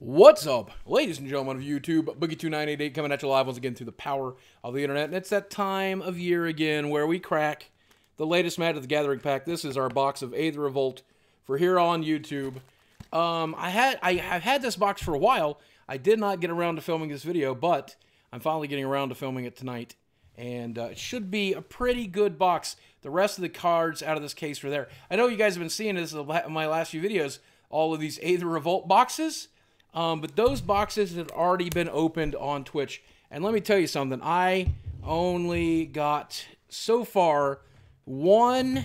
What's up, ladies and gentlemen of YouTube? Boogie2988 coming at you live once again through the power of the internet. And it's that time of year again where we crack the latest Magic the Gathering pack. This is our box of Aether Revolt for here on YouTube. I've had this box for a while. I did not get around to filming this video, but I'm finally getting around to filming it tonight. And it should be a pretty good box. The rest of the cards out of this case are there. I know you guys have been seeing this in my last few videos, all of these Aether Revolt boxes. But those boxes had already been opened on Twitch. And let me tell you something. I only got, so far, one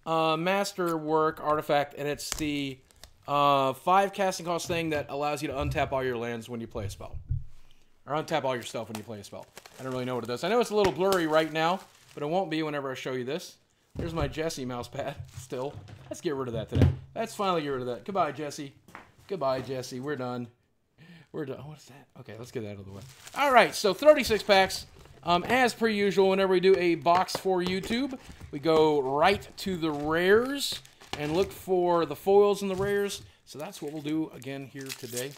Masterwork artifact. And it's the 5 casting cost thing that allows you to untap all your lands when you play a spell. Or untap all your stuff when you play a spell. I don't really know what it does. I know it's a little blurry right now, but it won't be whenever I show you this. There's my Jesse mouse pad still. Let's get rid of that today. Let's finally get rid of that. Goodbye, Jesse. Goodbye, Jesse. We're done. We're done. What is that? Okay, let's get that out of the way. All right, so 36 packs. As per usual, whenever we do a box for YouTube, we go right to the rares and look for the foils in the rares. So that's what we'll do again here today.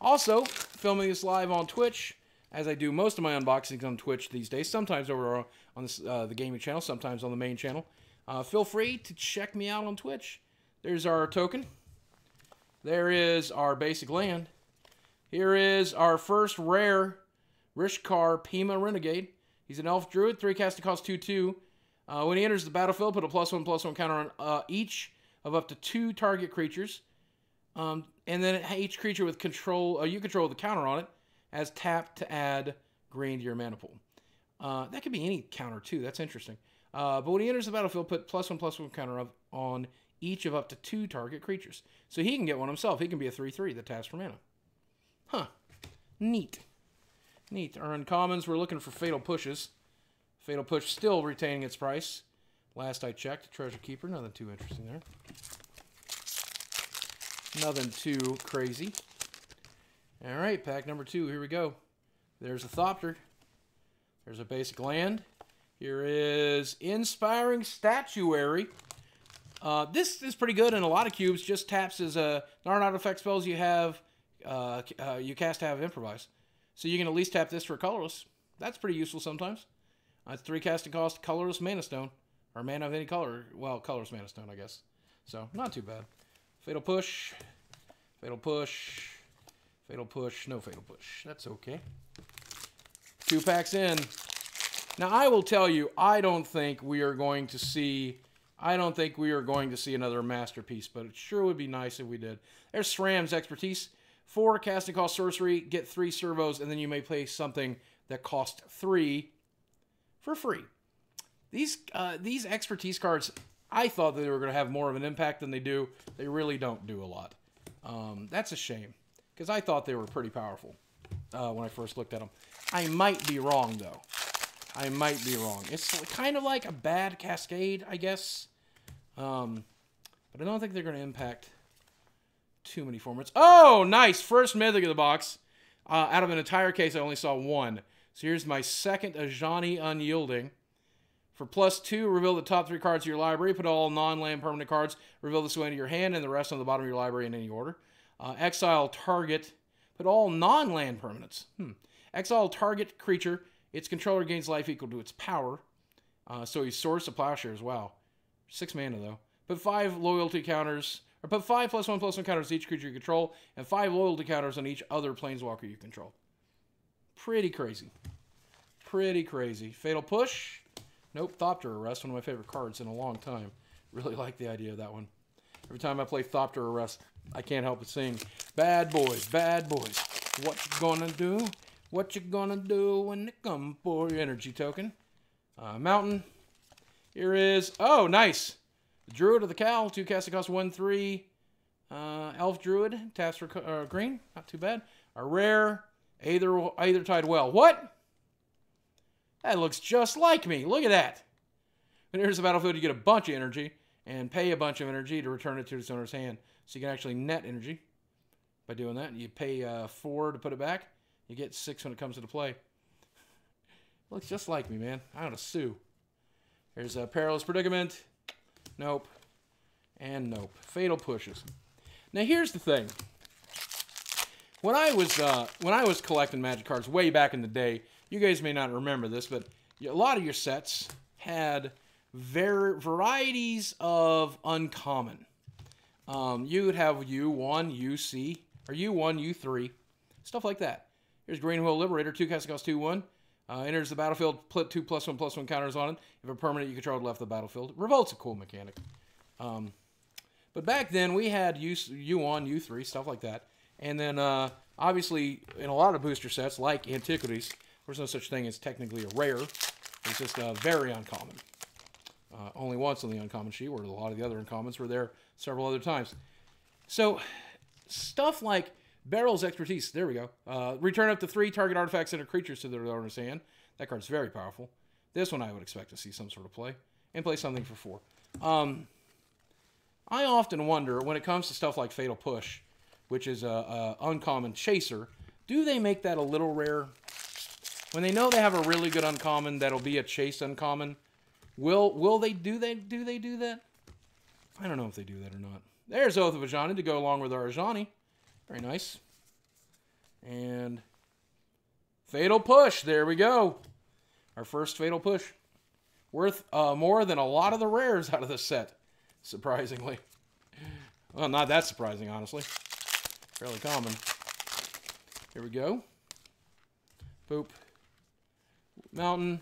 Also, filming this live on Twitch, as I do most of my unboxings on Twitch these days, sometimes over on this, the gaming channel, sometimes on the main channel. Feel free to check me out on Twitch. There's our token. There is our basic land. Here is our first rare Rishkar Pima Renegade. He's an elf druid, 3 casting cost 2/2. When he enters the battlefield, put a +1/+1 counter on each of up to 2 target creatures. And then each creature with control, you control the counter on it, as tap to add green to your mana pool. That could be any counter too. That's interesting. But when he enters the battlefield, put +1/+1 counter on each of up to 2 target creatures. So he can get one himself. He can be a 3/3 that taps for mana. Huh. Neat. Neat. Our uncommons, we're looking for Fatal Pushes. Fatal Push still retaining its price. Last I checked, Treasure Keeper. Nothing too interesting there. Nothing too crazy. All right, pack number 2. Here we go. There's a Thopter. There's a basic land. Here is Inspiring Statuary. This is pretty good in a lot of cubes. Just taps as non-artifact spells you have, you cast to have improvise. So you can at least tap this for colorless. That's pretty useful sometimes. It's 3 casting cost, colorless mana stone, or mana of any color. Well, colorless mana stone, I guess. So not too bad. Fatal Push, Fatal Push, Fatal Push, no Fatal Push. That's okay. 2 packs in. Now I will tell you, I don't think we are going to see another masterpiece, but it sure would be nice if we did. There's SRAM's Expertise. 4 casting cost sorcery, get 3 servos, and then you may play something that costs 3 for free. These Expertise cards, I thought that they were going to have more of an impact than they do. They really don't do a lot. That's a shame, because I thought they were pretty powerful when I first looked at them. I might be wrong, though. I might be wrong. It's kind of like a bad Cascade, I guess. But I don't think they're going to impact too many formats. Oh, nice! First Mythic of the box. Out of an entire case, I only saw 1. So here's my second Ajani Unyielding. For +2, reveal the top 3 cards of your library. Put all non-land permanent cards. Reveal this way into your hand and the rest on the bottom of your library in any order. Exile target. Put all non-land permanents. Exile target creature. Its controller gains life equal to its power. So he's Source of Plowshares. Wow. 6 mana, though. Put 5 loyalty counters, or put 5 +1/+1 counters on each creature you control, and 5 loyalty counters on each other planeswalker you control. Pretty crazy. Pretty crazy. Fatal Push. Nope. Thopter Arrest, one of my favorite cards in a long time. Really like the idea of that one. Every time I play Thopter Arrest, I can't help but sing, bad boys, what you gonna do? What you gonna do when they come for your energy token? Mountain. Here is, oh, nice. The Druid of the Cowl, 2 casting cost 1/3. Elf Druid, taps for green, not too bad. A rare Aether Tide Well. What? That looks just like me. Look at that. When here's the battlefield, you get a bunch of energy and pay a bunch of energy to return it to its owner's hand. So you can actually net energy by doing that. You pay 4 to put it back. You get 6 when it comes into play. Looks just like me, man. I ought to sue. Here's a Perilous Predicament. Nope. And nope. Fatal Pushes. Now here's the thing. When I was collecting Magic cards way back in the day, you guys may not remember this, but a lot of your sets had varieties of uncommon. You would have U1, UC, or U1, U3, stuff like that. Here's Green Wheel Liberator, 2 cast cost 2/1. Enters the battlefield, put 2 +1/+1 counters on it. If a permanent you controlled left the battlefield. Revolt's a cool mechanic. But back then, we had U1, U3, stuff like that. And then, obviously, in a lot of booster sets, like Antiquities, there's no such thing as technically a rare. It's just very uncommon. Only once on the uncommon sheet, where a lot of the other uncommons were there several other times. So, stuff like Barrel's Expertise, there we go. Return up to 3 target artifacts and creatures to their owner's hand. That card's very powerful. This one I would expect to see some sort of play. And play something for 4. I often wonder, when it comes to stuff like Fatal Push, which is a uncommon chaser, do they make that a little rare? When they know they have a really good uncommon that'll be a chase uncommon, will they do that? I don't know if they do that or not. There's Oath of Ajani to go along with our Ajani. Very nice. And Fatal Push, there we go. Our first Fatal Push. Worth more than a lot of the rares out of this set, surprisingly. Well, not that surprising, honestly. Fairly common. Here we go. Boop. Mountain.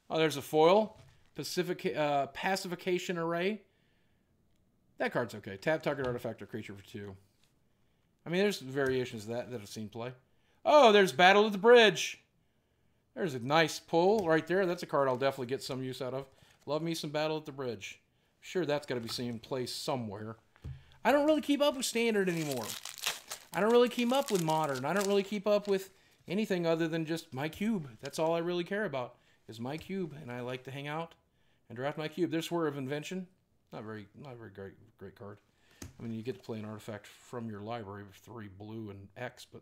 Oh, there's a foil. Pacification Array. That card's okay. Tap target artifact or creature for 2. I mean, there's variations of that I've seen play. Oh, there's Battle at the Bridge. There's a nice pull right there. That's a card I'll definitely get some use out of. Love me some Battle at the Bridge. Sure, that's got to be seen play somewhere. I don't really keep up with Standard anymore. I don't really keep up with Modern. I don't really keep up with anything other than just my cube. That's all I really care about is my cube, and I like to hang out and draft my cube. There's Swerve of Invention. Not very great card. I mean, you get to play an artifact from your library with 3 blue and X, but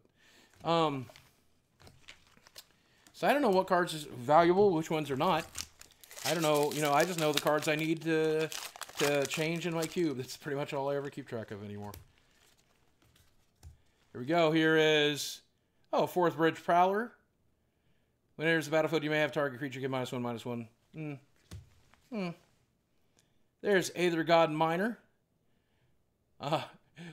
so I don't know what cards is valuable, which ones are not. I don't know. You know, I just know the cards I need to change in my cube. That's pretty much all I ever keep track of anymore. Here we go. Here is, oh, 4th Bridge Prowler. When it enters the battlefield, you may have target creature get -1/-1. There's Aether God Miner.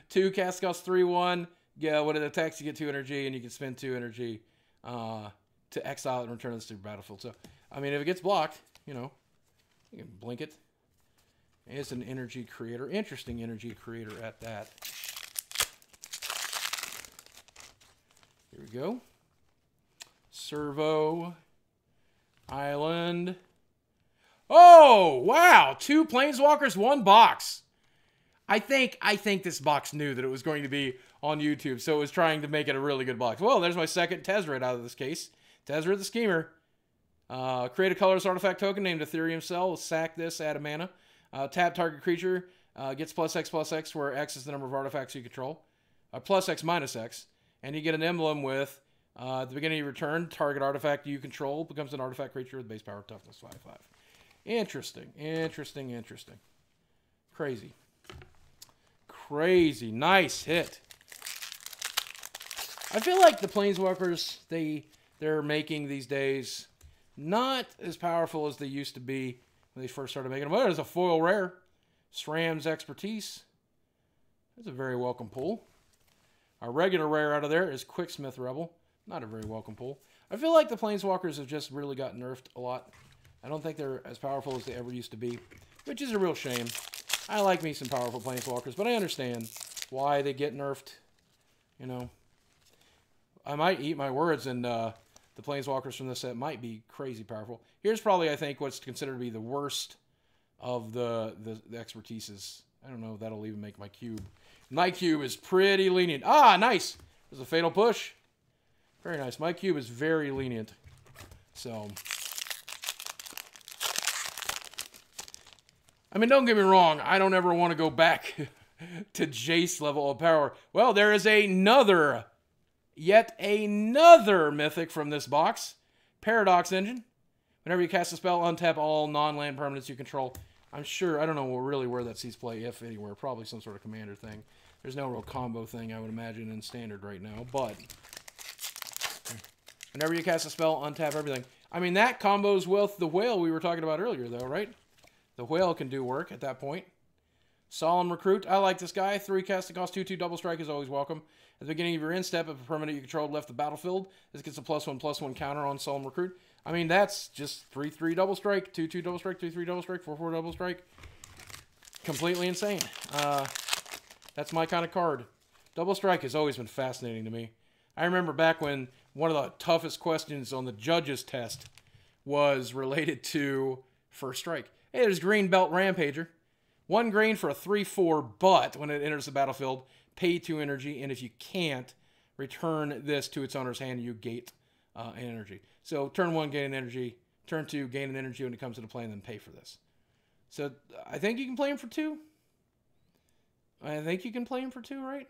2 cast cost 3/1. Yeah, when it attacks, you get 2 energy, and you can spend 2 energy to exile it and return this to the battlefield. So, I mean, if it gets blocked, you know, you can blink it. It's an energy creator. Interesting energy creator at that. Here we go. Servo. Island. Oh, wow. 2 Planeswalkers, 1 box. I think this box knew that it was going to be on YouTube, so it was trying to make it a really good box. Well, there's my second Tezzeret out of this case. Tezzeret the Schemer. Create a colorless artifact token named Ethereum Cell. We'll sack this, add a mana. Tap target creature. Gets +X/+X, where X is the number of artifacts you control. +X/-X. And you get an emblem with, at the beginning of your turn, target artifact you control becomes an artifact creature with base power toughness 5/5. Interesting. Crazy. Nice hit. I feel like the Planeswalkers they're making these days not as powerful as they used to be when they first started making them. Oh, there's a foil rare. SRAM's Expertise. That's a very welcome pull. Our regular rare out of there is Quicksmith Rebel. Not a very welcome pull. I feel like the Planeswalkers have just really got nerfed a lot. I don't think they're as powerful as they ever used to be, which is a real shame. I like me some powerful Planeswalkers, but I understand why they get nerfed. You know, I might eat my words, and the Planeswalkers from this set might be crazy powerful. Here's probably, I think, what's considered to be the worst of the expertises. I don't know if that'll even make my cube. My cube is pretty lenient. Ah, nice! There's a Fatal Push. Very nice. My cube is very lenient. So, I mean, don't get me wrong. I don't ever want to go back to Jace level of power. Well, there is yet another mythic from this box. Paradox Engine. Whenever you cast a spell, untap all non-land permanents you control. I'm sure, I don't know really where that sees play, if anywhere. Probably some sort of commander thing. There's no real combo thing, I would imagine, in Standard right now, but whenever you cast a spell, untap everything. I mean, that combos with the Whale we were talking about earlier, though, right? The Whale can do work at that point. Solemn Recruit. I like this guy. 3 casting cost, 2/2 double strike is always welcome. At the beginning of your end step, if a permanent you controlled left the battlefield, this gets a +1/+1 counter on Solemn Recruit. I mean, that's just 3/3 double strike, 2/2 double strike, 3/3 double strike, 4/4 double strike. Completely insane. That's my kind of card. Double strike has always been fascinating to me. I remember back when one of the toughest questions on the judges test was related to first strike. Hey, there's Green Belt Rampager. 1 green for a 3/4, but when it enters the battlefield, pay 2 energy, and if you can't, return this to its owner's hand, you gate an energy. So turn 1, gain an energy. Turn 2, gain an energy when it comes to the play, and then pay for this. So I think you can play him for 2. I think you can play him for 2, right?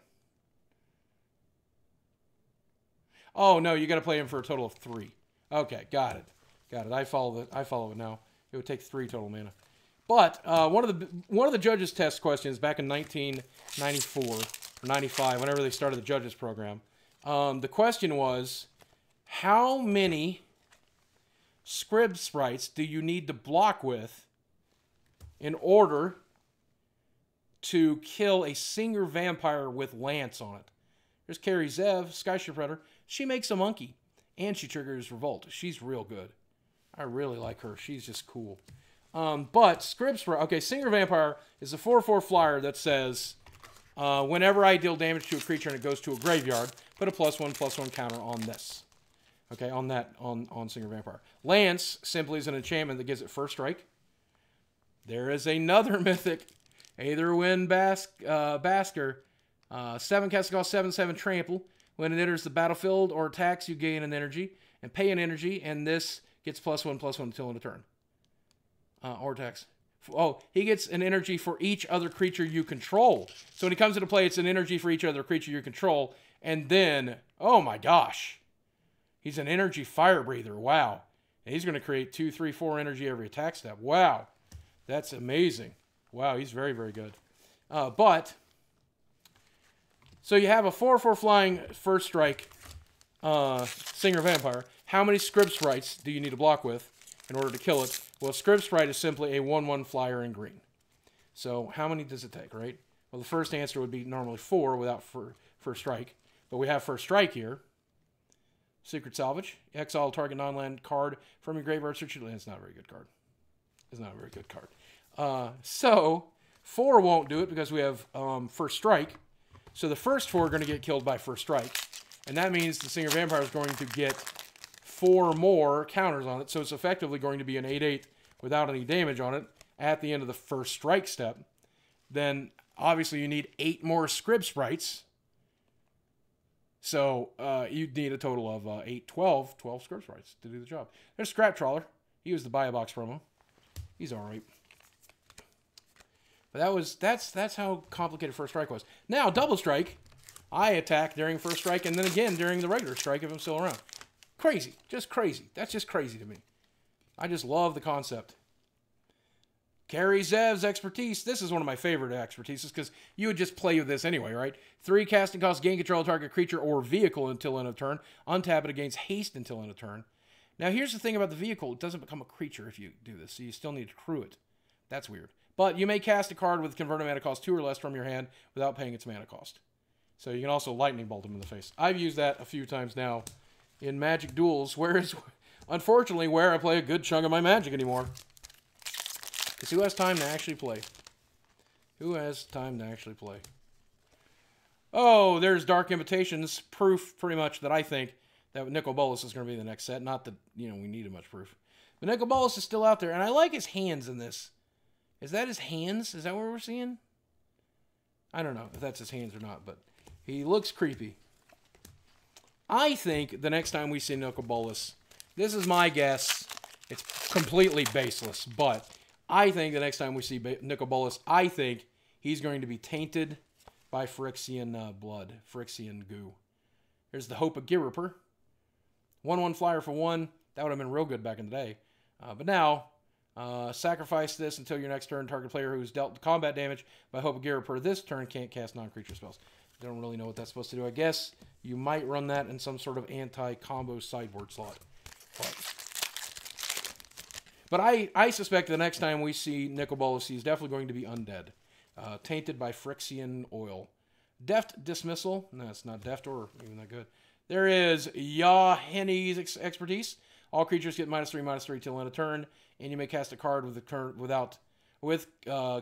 Oh, no, you got to play him for a total of 3. Okay, got it. Got it. I follow it now. It would take 3 total mana. But one of the judges' test questions back in 1994 or 95, whenever they started the judges program, the question was, how many scrib sprites do you need to block with in order to kill a Singer Vampire with Lance on it? There's Carrie Zev, Skyship Predator. She makes a monkey, and she triggers Revolt. She's real good. I really like her. She's just cool. But Scrib Sprite, okay, Singer Vampire is a 4/4 flyer that says, whenever I deal damage to a creature and it goes to a graveyard, put a +1/+1 counter on this. Okay, on Singer Vampire. Lance simply is an enchantment that gives it first strike. There is another mythic, Aether Basker, 7 casting cost, 7/7 trample. When it enters the battlefield or attacks, you gain an energy and pay an energy, and this gets +1/+1 until end of turn. Or attacks. Oh, he gets an energy for each other creature you control. So when he comes into play, it's an energy for each other creature you control. And then, oh my gosh, he's an energy fire breather. Wow. And he's going to create 2, 3, 4 energy every attack step. Wow. That's amazing. Wow, he's very, very good. So you have a 4/4 flying first strike Singer Vampire. How many Scrib Sprites do you need to block with in order to kill it? Well, Scrib Sprite is simply a 1/1 flyer in green. So how many does it take, right? Well, the first answer would be normally 4 without first strike. But we have first strike here. Secret Salvage. Exile target non-land card from your graveyard. Search your land. It's not a very good card. It's not a very good card. So 4 won't do it because we have first strike. So the first 4 are going to get killed by first strike. And that means the Singer Vampire is going to get 4 more counters on it. So it's effectively going to be an 8/8 without any damage on it at the end of the first strike step. Then obviously you need 8 more Scrib Sprites. So you'd need a total of 8, 12 Scrib Sprites to do the job. There's Scrap Trawler. He was the Buy a Box promo. He's all right. But that's how complicated first strike was. Now, double strike, I attack during first strike and then again during the regular strike if I'm still around. Crazy. Just crazy. That's just crazy to me. I just love the concept. Carrie Zev's Expertise. This is one of my favorite expertises because you would just play with this anyway, right? 3 casting costs, gain control of target creature or vehicle until end of turn. Untap it, gains haste until end of turn. Now, here's the thing about the vehicle. It doesn't become a creature if you do this, so you still need to crew it. That's weird. But you may cast a card with converted mana cost 2 or less from your hand without paying its mana cost. So you can also lightning bolt him in the face. I've used that a few times now in Magic duels, unfortunately, where I play a good chunk of my Magic anymore. Because who has time to actually play? Who has time to actually play? Oh, there's Dark Invitations. Proof, pretty much, that I think that Nicol Bolas is going to be the next set. Not that, we needed much proof. But Nicol Bolas is still out there, and I like his hands in this. Is that his hands? Is that what we're seeing? I don't know if that's his hands or not, but he looks creepy. I think the next time we see Nicol Bolas, this is my guess, it's completely baseless, but I think the next time we see Nicol Bolas, I think he's going to be tainted by Phyrexian blood, Phyrexian goo. There's the Hope of Girripper. 1/1 flyer for 1. That would have been real good back in the day. But now, Sacrifice this until your next turn. Target player who's dealt combat damage by Hope of Gear per this turn can't cast non-creature spells. Don't really know what that's supposed to do. I guess you might run that in some sort of anti-combo sideboard slot. But I suspect the next time we see Nicol Bolas is definitely going to be undead. Tainted by Phyrexian Oil. Deft Dismissal. No, it's not deft or even that good. There is Yahenni's Expertise. All creatures get -3/-3 till end of turn, and you may cast a card with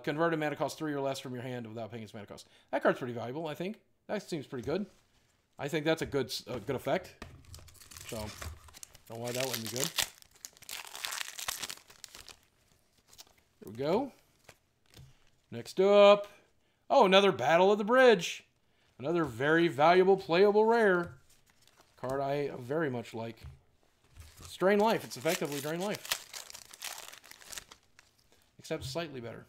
converted mana cost 3 or less from your hand without paying its mana cost. That card's pretty valuable, I think. That seems pretty good. I think that's a good effect. So, I don't know why that wouldn't be good. There we go. Next up. Oh, another Battle of the Bridge. Another very valuable, playable rare. Card I very much like. It's Drain Life. It's effectively Drain Life. Except slightly better.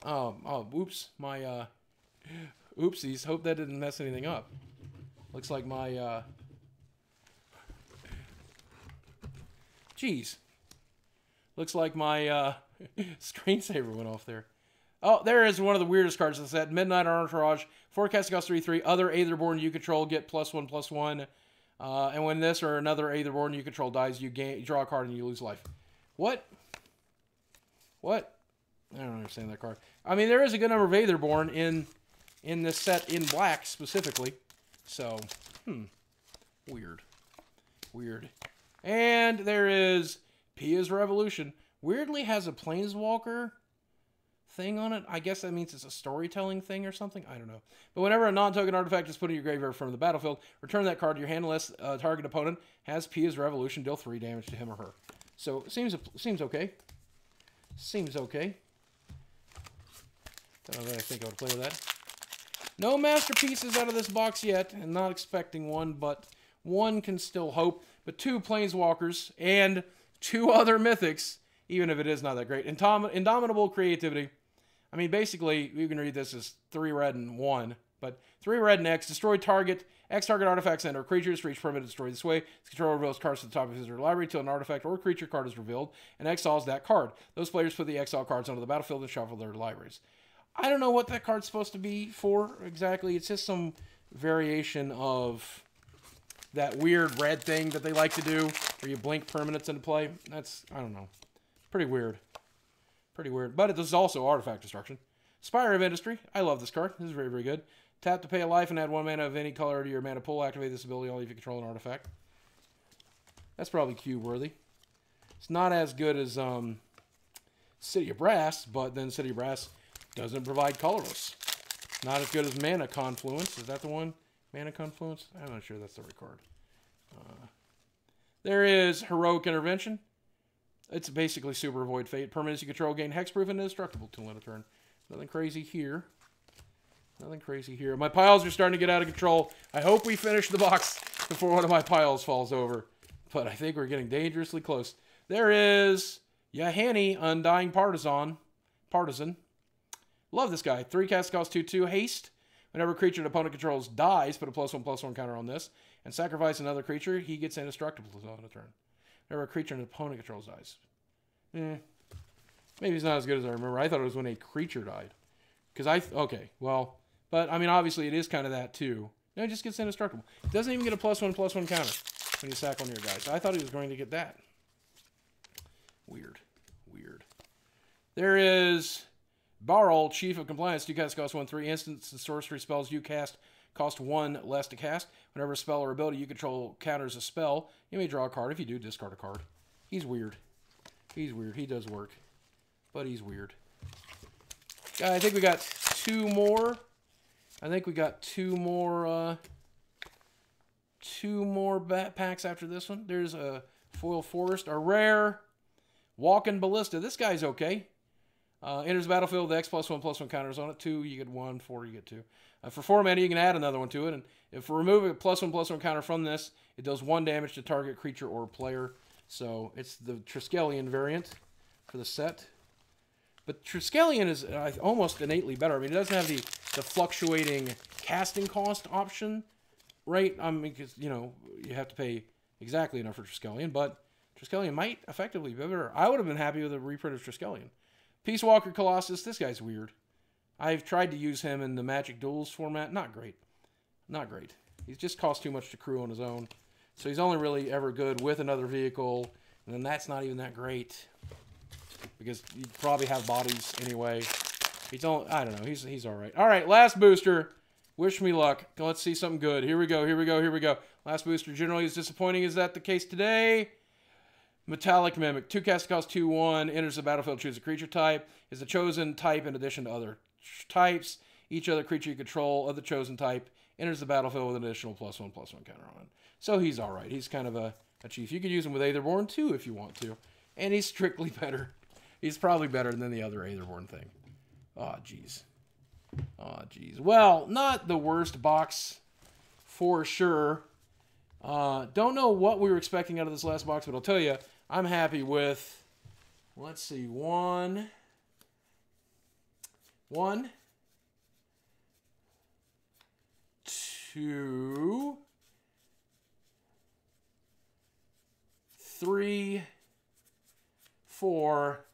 Oh, oops. My, oopsies. Hope that didn't mess anything up. Looks like my, Jeez. Looks like my, screensaver went off there. Oh, there is one of the weirdest cards in the set. Midnight Entourage. 4 casting cost 3/3. Other Aetherborn you control get +1/+1. And when this or another Aetherborn you control dies, you draw a card and you lose life. What? What? I don't understand that card. I mean, there is a good number of Aetherborn in this set in black specifically. So, weird. Weird. And there is Pia's Revolution. Weirdly has a Planeswalker thing on it. I guess that means it's a storytelling thing or something. I don't know. But whenever a non-token artifact is put in your graveyard from the battlefield, return that card to your hand unless target opponent has Pia's Revolution. Deal 3 damage to him or her. So, seems okay. Seems okay. Don't know that I think I would play with that. No masterpieces out of this box yet, and not expecting one, but one can still hope. But 2 Planeswalkers and 2 other Mythics, even if it is not that great. Indomitable Creativity. I mean, basically, you can read this as 3 red and 1, but 3 red and X. Destroy target artifacts and or creatures for each permanent destroyed this way. Its controller reveals cards to the top of his or her library till an artifact or creature card is revealed and exiles that card. Those players put the exile cards onto the battlefield and shuffle their libraries. I don't know what that card's supposed to be for exactly. It's just some variation of that weird red thing that they like to do where you blink permanents into play. That's, I don't know. Pretty weird. Pretty weird. But it is also artifact destruction. Spire of Industry. I love this card. This is very, very good. Tap to pay a life and add 1 mana of any color to your mana pool. Activate this ability only if you control an artifact. That's probably cube-worthy. It's not as good as City of Brass, but then City of Brass doesn't provide colorless. Not as good as Mana Confluence. Is that the one? Mana Confluence? I'm not sure that's the right card. There is Heroic Intervention. It's basically Super Void Fate. Permanents you control gain hexproof and indestructible till end of turn. Nothing crazy here. Nothing crazy here. My piles are starting to get out of control. I hope we finish the box before one of my piles falls over. But I think we're getting dangerously close. There is Yahenni, Undying Partisan. Love this guy. 3 cast cost 2/2. Haste. Whenever a creature an opponent controls dies, put a +1/+1 counter on this. And sacrifice another creature, he gets indestructible on a turn. Whenever a creature an opponent controls dies. Maybe it's not as good as I remember. I thought it was when a creature died. Okay, well, but I mean, obviously it is kind of that too. No, it just gets indestructible. It doesn't even get a +1/+1 counter when you sack one of your guys. I thought he was going to get that. Weird. Weird. There is Barrel, Chief of Compliance. 2 cast cost 1/3. Instants and sorcery spells you cast cost 1 less to cast. Whenever a spell or ability you control counters a spell, you may draw a card. If you do, discard a card. He's weird. He's weird. He does work. But he's weird. I think we got 2 more. I think we got 2 more packs after this one. There's a Foil Forest, a rare Walking Ballista. This guy's okay. Enters the battlefield with X +1/+1 counters on it. 2, you get 1. 4, you get 2. For 4 mana, you can add another one to it. And if we remove a +1/+1 counter from this, it does 1 damage to target creature or player. So it's the Triskelion variant for the set. But Triskelion is almost innately better. I mean, it doesn't have the fluctuating casting cost option, right? I mean, because, you know, you have to pay exactly enough for Triskelion. But Triskelion might effectively be better. I would have been happy with a reprint of Triskelion. Peace Walker Colossus. This guy's weird. I've tried to use him in the Magic Duels format. Not great. Not great. He just costs too much to crew on his own. So he's only really ever good with another vehicle. And then that's not even that great. Because you'd probably have bodies anyway. He's only, I don't know. He's all right. All right, last booster. Wish me luck. Let's see something good. Here we go, here we go, here we go. Last booster generally is disappointing. Is that the case today? Metallic Mimic. 2 cast cost 2/1. Enters the battlefield, choose a creature type. Is the chosen type in addition to other types. Each other creature you control of the chosen type enters the battlefield with an additional +1/+1 counter on it. So he's all right. He's kind of a chief. You could use him with Aetherborn too if you want to. And he's strictly better. He's probably better than the other Aetherborn thing. Oh, jeez. Oh, jeez. Well, not the worst box for sure. Don't know what we were expecting out of this last box, but I'll tell you, I'm happy with, let's see, one, 2, 3, 4,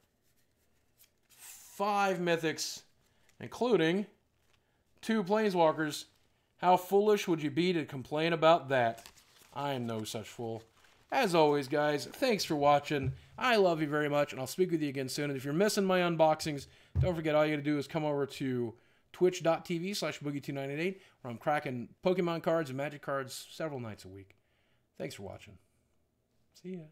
5 mythics, including 2 planeswalkers. How foolish would you be to complain about that? I am no such fool. As always, guys, thanks for watching. I love you very much, and I'll speak with you again soon. And if you're missing my unboxings, don't forget, all you got to do is come over to twitch.tv/boogie2988, where I'm cracking Pokemon cards and Magic cards several nights a week. Thanks for watching. See ya.